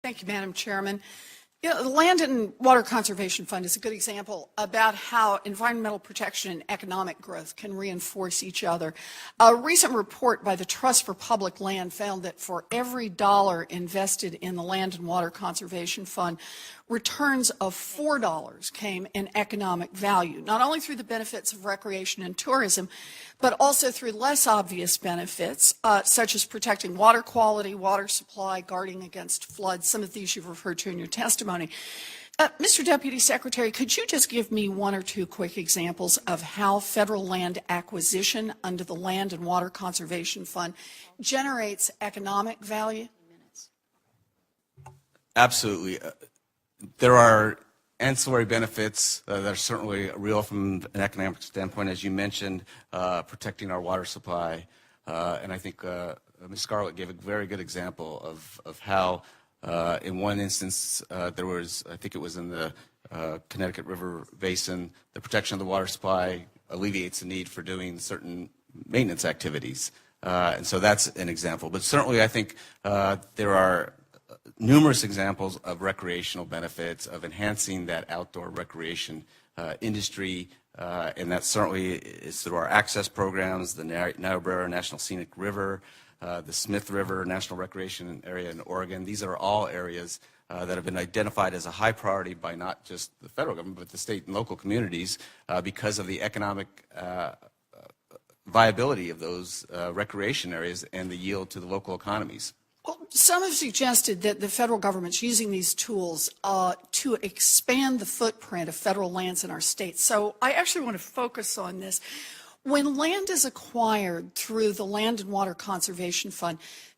Thank you, Madam Chairman. The Land and Water Conservation Fund is a good example about how environmental protection and economic growth can reinforce each other. A recent report by the Trust for Public Land found that for every dollar invested in the Land and Water Conservation Fund, returns of $4 came in economic value, not only through the benefits of recreation and tourism, but also through less obvious benefits, such as protecting water quality, water supply, guarding against floods. Some of these you've referred to in your testimony. Mr. Deputy Secretary, could you just give me one or two quick examples of how federal land acquisition under the Land and Water Conservation Fund generates economic value? Absolutely. There are ancillary benefits that are certainly real from an economic standpoint, as you mentioned, protecting our water supply. And I think Ms. Scarlett gave a very good example of how, in one instance, there was, I think it was in the Connecticut River Basin, the protection of the water supply alleviates the need for doing certain maintenance activities. And so that's an example. But certainly I think there are numerous examples of recreational benefits, of enhancing that outdoor recreation industry, and that certainly is through our access programs, the Niobrara National Scenic River, the Smith River National Recreation Area in Oregon. These are all areas that have been identified as a high priority by not just the federal government, but the state and local communities because of the economic viability of those recreation areas and the yield to the local economies. Well, some have suggested that the federal government's using these tools to expand the footprint of federal lands in our states. So I actually want to focus on this. When land is acquired through the Land and Water Conservation Fund,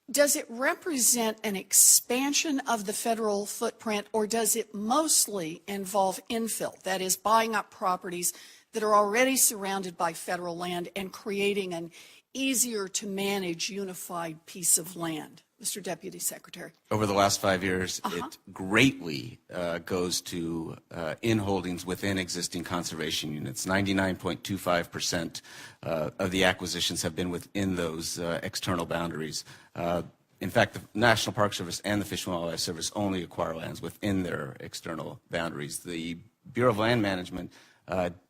does it represent an expansion of the federal footprint, or does it mostly involve infill, that is, buying up properties that are already surrounded by federal land and creating an easier to manage unified piece of land? Mr. Deputy Secretary. Over the last 5 years, it greatly goes to in-holdings within existing conservation units. 99.25% of the acquisitions have been within those external boundaries. In fact, the National Park Service and the Fish and Wildlife Service only acquire lands within their external boundaries. The Bureau of Land Management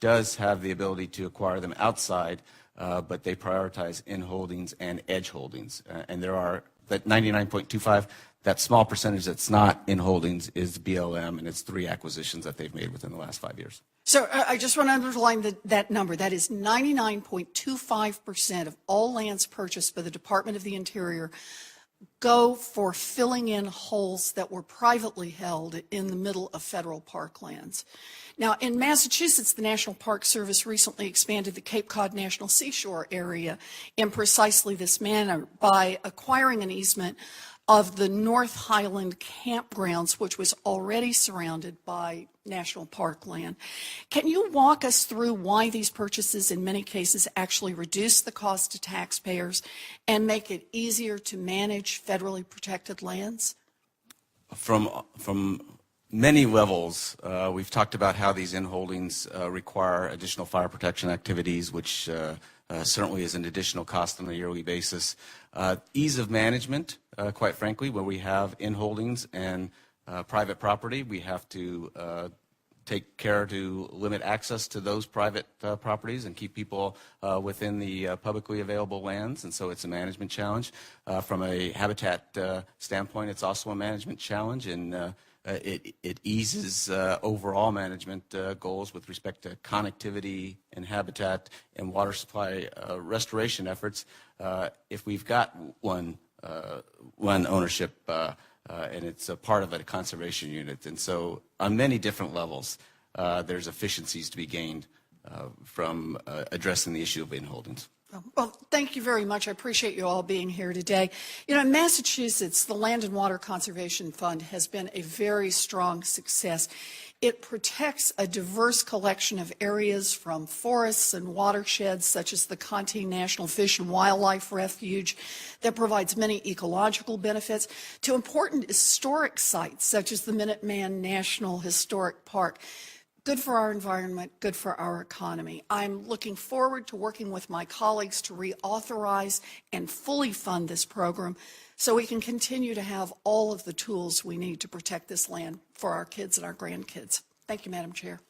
does have the ability to acquire them outside, but they prioritize in-holdings and edge holdings. And there are that 99.25, that small percentage that's not in holdings is BLM, and it's 3 acquisitions that they've made within the last 5 years. So I just want to underline that number. That is 99.25% of all lands purchased by the Department of the Interior go for filling in holes that were privately held in the middle of federal parklands. Now, in Massachusetts, the National Park Service recently expanded the Cape Cod National Seashore area in precisely this manner by acquiring an easement of the North Highland campgrounds, which was already surrounded by national park land. Can you walk us through why these purchases in many cases actually reduce the cost to taxpayers and make it easier to manage federally protected lands? From many levels, we've talked about how these in-holdings require additional fire protection activities, which certainly is an additional cost on a yearly basis. Ease of management, quite frankly, where we have in-holdings and private property, we have to take care to limit access to those private properties and keep people within the publicly available lands, and so it's a management challenge. From a habitat standpoint, it's also a management challenge, and it eases overall management goals with respect to connectivity and habitat and water supply restoration efforts if we've got one ownership and it's a part of a conservation unit. And so on many different levels, there's efficiencies to be gained from addressing the issue of in-holdings. Well, thank you very much. I appreciate you all being here today. You know, in Massachusetts, the Land and Water Conservation Fund has been a very strong success. It protects a diverse collection of areas from forests and watersheds such as the Conti National Fish and Wildlife Refuge that provides many ecological benefits to important historic sites such as the Minuteman National Historic Park. Good for our environment, good for our economy. I'm looking forward to working with my colleagues to reauthorize and fully fund this program so we can continue to have all of the tools we need to protect this land for our kids and our grandkids. Thank you, Madam Chair.